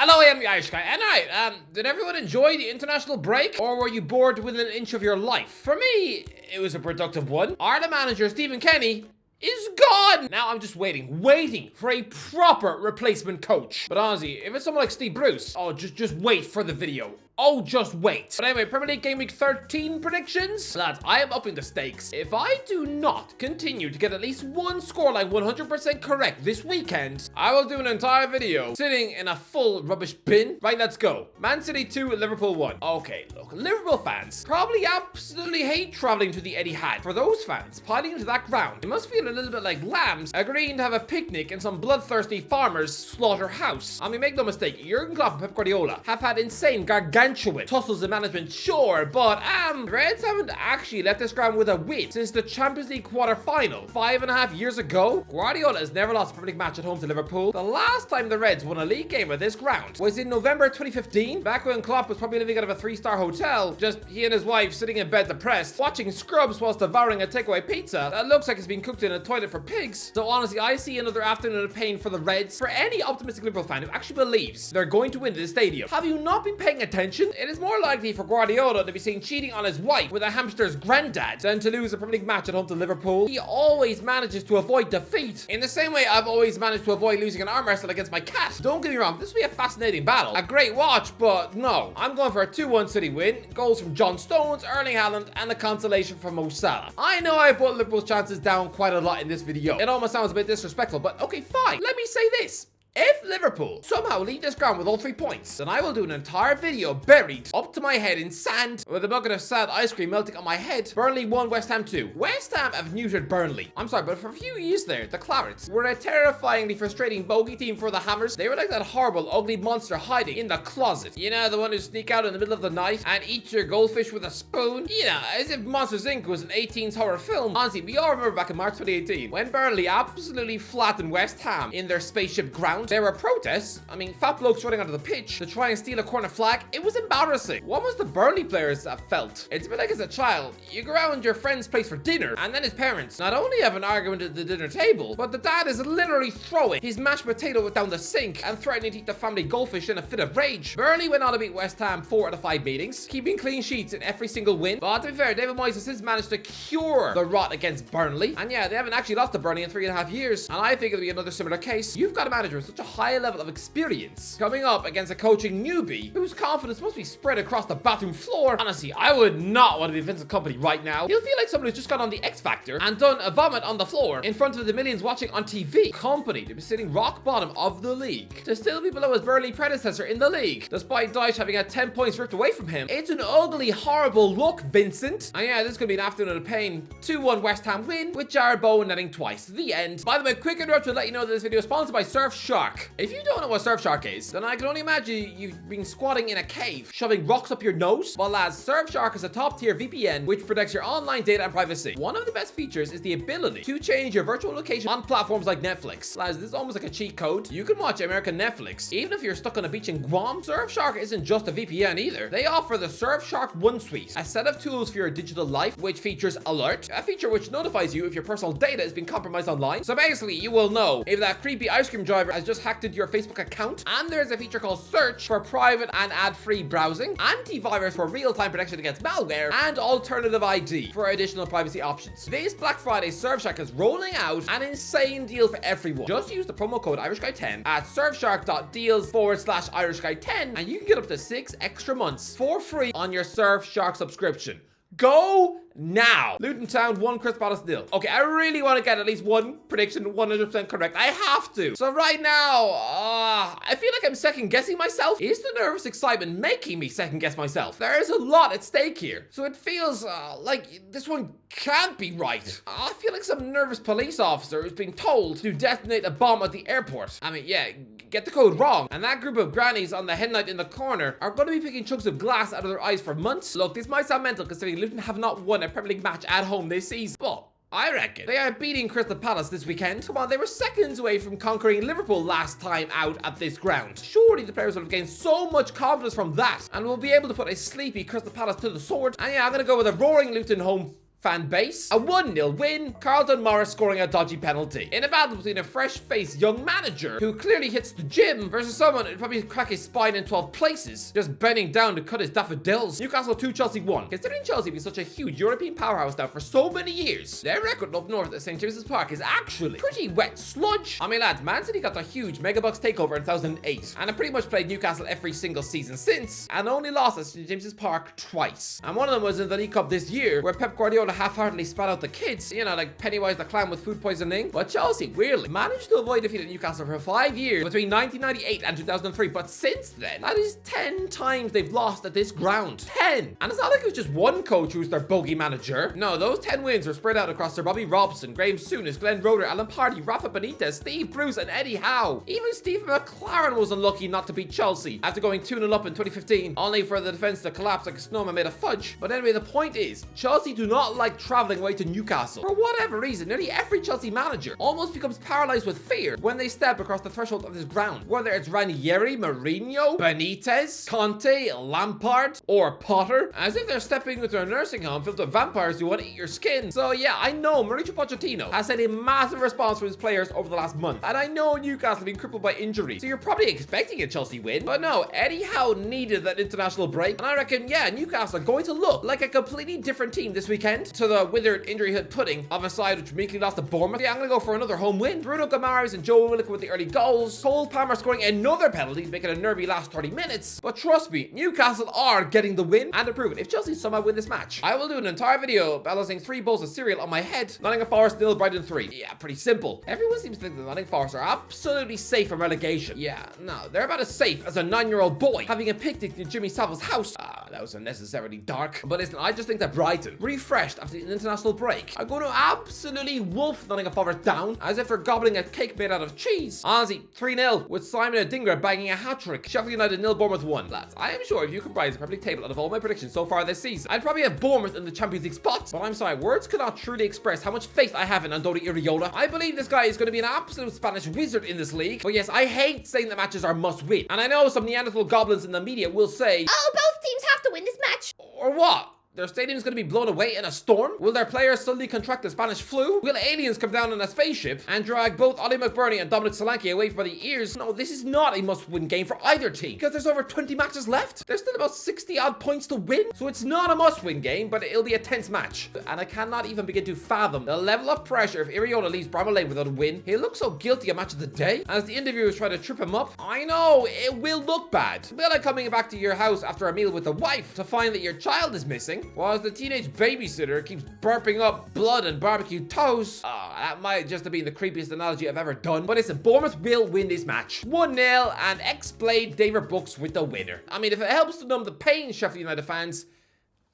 Hello, I am the Irish guy. And did everyone enjoy the international break? Or were you bored within an inch of your life? For me, it was a productive one. Ireland manager Stephen Kenny is gone! Now I'm just waiting for a proper replacement coach. But honestly, if it's someone like Steve Bruce, oh, just wait for the video. Oh, just wait. But anyway, Premier League Game Week 13 predictions. Lads, I am upping the stakes. If I do not continue to get at least one scoreline 100% correct this weekend, I will do an entire video sitting in a full rubbish bin. Right, let's go. Man City 2, Liverpool 1. Okay, look, Liverpool fans probably absolutely hate traveling to the Etihad. For those fans piling into that ground, it must feel a little bit like lambs agreeing to have a picnic in some bloodthirsty farmer's slaughterhouse. I mean, make no mistake, Jurgen Klopp and Pep Guardiola have had insane gargantuan tussles in management, sure, but the Reds haven't actually left this ground with a win since the Champions League quarter-final 5.5 years ago. Guardiola has never lost a Premier League match at home to Liverpool. The last time the Reds won a league game at this ground was in November 2015, back when Klopp was probably living out of a 3-star hotel, just he and his wife sitting in bed depressed, watching Scrubs whilst devouring a takeaway pizza that looks like it's been cooked in a toilet for pigs. So honestly, I see another afternoon of pain for the Reds. For any optimistic Liverpool fan who actually believes they're going to win this stadium, have you not been paying attention? It is more likely for Guardiola to be seen cheating on his wife with a hamster's granddad than to lose a Premier League match at home to Liverpool. He always manages to avoid defeat, in the same way I've always managed to avoid losing an arm wrestle against my cat. Don't get me wrong, this will be a fascinating battle, a great watch, but no, I'm going for a 2-1 City win. Goals from John Stones, Erling Haaland, and the consolation from Mo Salah. I know I put Liverpool's chances down quite a lot in this video. It almost sounds a bit disrespectful, but okay, fine. Let me say this. If Liverpool somehow leave this ground with all 3 points, then I will do an entire video buried up to my head in sand with a bucket of sad ice cream melting on my head. Burnley 1, West Ham 2. West Ham have neutered Burnley. I'm sorry, but for a few years there, the Clarets were a terrifyingly frustrating bogey team for the Hammers. They were like that horrible, ugly monster hiding in the closet. You know, the one who sneak out in the middle of the night and eat your goldfish with a spoon? You know, as if Monsters Inc. was an 18s horror film. Honestly, we all remember back in March 2018 when Burnley absolutely flattened West Ham in their spaceship ground. There were protests. I mean, fat blokes running onto the pitch to try and steal a corner flag. It was embarrassing. What was the Burnley players that felt? It's a bit like as a child, you go around your friend's place for dinner, and then his parents not only have an argument at the dinner table, but the dad is literally throwing his mashed potato down the sink and threatening to eat the family goldfish in a fit of rage. Burnley went on to beat West Ham 4 out of 5 meetings, keeping clean sheets in every single win. But to be fair, David Moyes has since managed to cure the rot against Burnley. And yeah, they haven't actually lost to Burnley in 3.5 years. And I think it'll be another similar case. You've got a manager with such a high level of experience coming up against a coaching newbie whose confidence must be spread across the bathroom floor. Honestly, I would not want to be Vincent Kompany right now. He'll feel like someone who's just got on the X Factor and done a vomit on the floor in front of the millions watching on TV. Kompany to be sitting rock bottom of the league, to still be below his Burnley predecessor in the league, despite Dyche having had 10 points ripped away from him. It's an ugly, horrible look, Vincent. And yeah, this could be an afternoon of pain. 2-1 West Ham win with Jared Bowen netting twice. The end. By the way, quick interruption to let you know that this video is sponsored by Surfshark. If you don't know what Surfshark is, then I can only imagine you've been squatting in a cave, shoving rocks up your nose. Well, lads, Surfshark is a top-tier VPN which protects your online data and privacy. One of the best features is the ability to change your virtual location on platforms like Netflix. Lads, this is almost like a cheat code. You can watch American Netflix even if you're stuck on a beach in Guam. Surfshark isn't just a VPN either. They offer the Surfshark One Suite, a set of tools for your digital life, which features Alert, a feature which notifies you if your personal data is being compromised online. So basically, you will know if that creepy ice cream driver has just hacked into your Facebook account. And there's a feature called Search for private and ad-free browsing, antivirus for real-time protection against malware, and alternative ID for additional privacy options. This Black Friday, Surfshark is rolling out an insane deal for everyone. Just use the promo code irishguy10 at surfshark.deals/irishguy10 and you can get up to 6 extra months for free on your Surfshark subscription. Go now. Luton Town 1, Crystal Palace 0. Okay, I really want to get at least one prediction 100% correct. I have to. So right now, I feel like I'm second guessing myself. Is the nervous excitement making me second guess myself? There is a lot at stake here. So it feels like this one can't be right. I feel like some nervous police officer who's being told to detonate a bomb at the airport. I mean, yeah, get the code wrong. And that group of grannies on the headlight in the corner are going to be picking chunks of glass out of their eyes for months. Look, this might sound mental considering Luton have not won a Premier League match at home this season, but I reckon they are beating Crystal Palace this weekend. Come on, they were seconds away from conquering Liverpool last time out at this ground. Surely the players will have gained so much confidence from that and will be able to put a sleepy Crystal Palace to the sword. And yeah, I'm going to go with a roaring Luton home fan base. A 1-0 win, Carlton Morris scoring a dodgy penalty. In a battle between a fresh-faced young manager who clearly hits the gym versus someone who'd probably crack his spine in 12 places, just bending down to cut his daffodils. Newcastle 2, Chelsea 1. Considering Chelsea being such a huge European powerhouse now for so many years, their record up north at St. James's Park is actually pretty wet sludge. I mean, lads, Man City got the huge Megabucks takeover in 2008, and have pretty much played Newcastle every single season since, and only lost at St. James's Park twice. And one of them was in the League Cup this year, where Pep Guardiola half-heartedly spat out the kids, you know, like Pennywise the clown with food poisoning. But Chelsea, weirdly, managed to avoid defeat at Newcastle for 5 years between 1998 and 2003, but since then, that is 10 times they've lost at this ground. 10! And it's not like it was just one coach who's their bogey manager. No, those 10 wins were spread out across Sir Bobby Robson, Graham Souness, Glenn Roeder, Alan Pardew, Rafa Benitez, Steve Bruce, and Eddie Howe. Even Steve McLaren was unlucky not to beat Chelsea after going 2-0 up in 2015, only for the defense to collapse like a snowman made of fudge. But anyway, the point is, Chelsea do not like traveling away to Newcastle. For whatever reason, nearly every Chelsea manager almost becomes paralyzed with fear when they step across the threshold of this ground. Whether it's Ranieri, Mourinho, Benitez, Conte, Lampard, or Potter, as if they're stepping into a nursing home filled with vampires who want to eat your skin. So yeah, I know Mauricio Pochettino has had a massive response from his players over the last month, and I know Newcastle have been crippled by injury, so you're probably expecting a Chelsea win. But no, Eddie Howe needed that international break, and I reckon, yeah, Newcastle are going to look like a completely different team this weekend to the withered injury-hit pudding of a side which meekly lost to Bournemouth. Yeah, I'm gonna go for another home win. Bruno Guimaraes and Joe Willock with the early goals. Cole Palmer scoring another penalty to make it a nervy last 30 minutes. But trust me, Newcastle are getting the win, and to prove it, if Chelsea somehow win this match, I will do an entire video balancing 3 bowls of cereal on my head. Nottingham Forest 0, Brighton 3. Yeah, pretty simple. Everyone seems to think that Nottingham Forest are absolutely safe from relegation. Yeah, no, they're about as safe as a 9-year-old boy having a picnic near Jimmy Savile's house. That was unnecessarily dark. But listen, I just think that Brighton, refreshed after the international break, are going to absolutely wolf Nottingham Forest down as if they're gobbling a cake made out of cheese. Honestly, 3-0 with Simon Adingra bagging a hat-trick. Sheffield United 0, Bournemouth 1. Lads, I am sure if you comprise the Premier League table out of all my predictions so far this season, I'd probably have Bournemouth in the Champions League spot. But I'm sorry, words cannot truly express how much faith I have in Andoni Iraola. I believe this guy is going to be an absolute Spanish wizard in this league. But yes, I hate saying that matches are must-win. And I know some Neanderthal goblins in the media will say, "Oh, both teams have to win this match." Or what? Their stadium's going to be blown away in a storm? Will their players suddenly contract the Spanish flu? Will aliens come down in a spaceship and drag both Ollie McBurney and Dominic Solanke away by the ears? No, this is not a must-win game for either team, because there's over 20 matches left. There's still about 60-odd points to win, so it's not a must-win game, but it'll be a tense match. And I cannot even begin to fathom the level of pressure if Iraola leaves Bramall Lane without a win. He looks so guilty a match of the day, as the interviewers try to trip him up. I know, it will look bad. It'll be like coming back to your house after a meal with the wife to find that your child is missing, while the teenage babysitter keeps burping up blood and barbecue toast. That might just have been the creepiest analogy I've ever done. But listen, Bournemouth will win this match. 1-0, and ex-Blade David Brooks with the winner. I mean, if it helps to numb the pain, Sheffield United fans,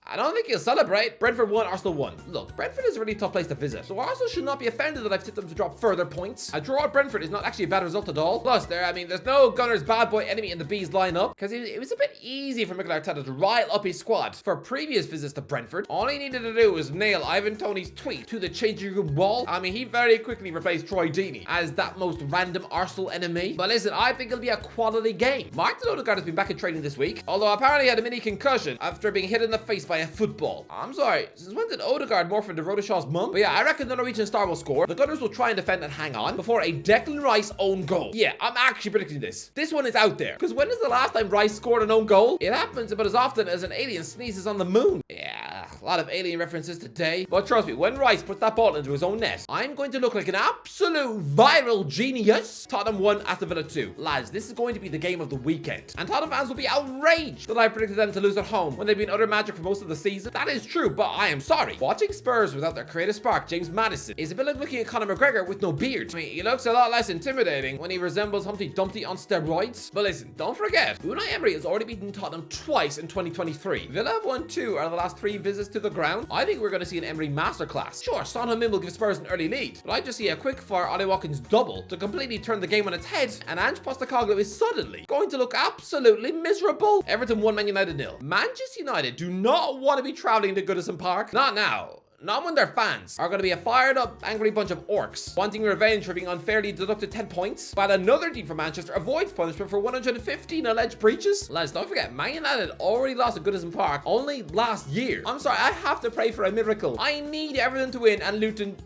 I don't think he'll celebrate. Brentford 1, Arsenal 1. Look, Brentford is a really tough place to visit, so Arsenal should not be offended that I've tipped them to drop further points. A draw at Brentford is not actually a bad result at all. Plus, there's no Gunners bad boy enemy in the Bees lineup, because it was a bit easy for Mikel Arteta to rile up his squad for previous visits to Brentford. All he needed to do was nail Ivan Toney's tweet to the changing room wall. I mean, he very quickly replaced Troy Deeney as that most random Arsenal enemy. But listen, I think it'll be a quality game. Martin Odegaard has been back in training this week, although apparently he had a mini concussion after being hit in the face by a football. I'm sorry, since when did Odegaard morph into Rodishaw's mum? But yeah, I reckon the Norwegian star will score. The Gunners will try and defend and hang on before a Declan Rice own goal. Yeah, I'm actually predicting this. This one is out there. Because when is the last time Rice scored an own goal? It happens about as often as an alien sneezes on the moon. Yeah, a lot of alien references today. But trust me, when Rice puts that ball into his own net, I'm going to look like an absolute viral genius. Tottenham 1, Aston Villa 2. Lads, this is going to be the game of the weekend. And Tottenham fans will be outraged that I predicted them to lose at home when they've been utter magic for most of the season. That is true, but I am sorry. Watching Spurs without their creative spark, James Maddison, is a bit like looking at Conor McGregor with no beard. I mean, he looks a lot less intimidating when he resembles Humpty Dumpty on steroids. But listen, don't forget, Unai Emery has already beaten Tottenham twice in 2023. Villa have won 2 out of the last 3 visits to the ground. I think we're going to see an Emery masterclass. Sure, Son Heung-min will give Spurs an early lead, but I just see a quick-fire Ollie Watkins double to completely turn the game on its head, and Ange Postecoglou is suddenly going to look absolutely miserable. Everton 1, Man United 0. Manchester United do not want to be travelling to Goodison Park. Not now. not when their fans are going to be a fired up, angry bunch of orcs wanting revenge for being unfairly deducted 10 points, while another team from Manchester avoids punishment for 115 alleged breaches. Lads, don't forget, Man United already lost at Goodison Park only last year. I'm sorry, I have to pray for a miracle. I need Everton to win and Luton...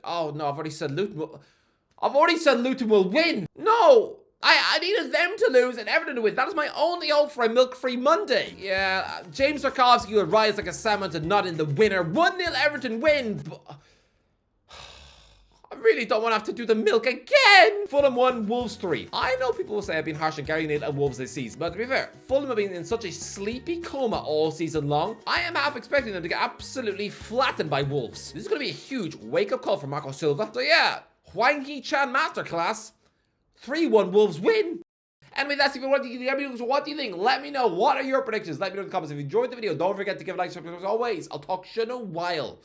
Oh no, I've already said Luton will win. No! I needed them to lose and Everton to win. That is my only hope for a milk-free Monday. Yeah, James Tarkowski will rise like a salmon to not in the winner. 1-0 Everton win. I really don't want to have to do the milk again. Fulham 1, Wolves 3. I know people will say I've been harsh on Gary Neal and Wolves this season, but to be fair, Fulham have been in such a sleepy coma all season long. I am half expecting them to get absolutely flattened by Wolves. This is going to be a huge wake-up call for Marco Silva. So yeah, Hwang Chan masterclass. 3-1 Wolves win. Anyway, that's it. What do you think? Let me know. What are your predictions? Let me know in the comments. If you enjoyed the video, don't forget to give a like, subscribe as always. I'll talk to you in a while.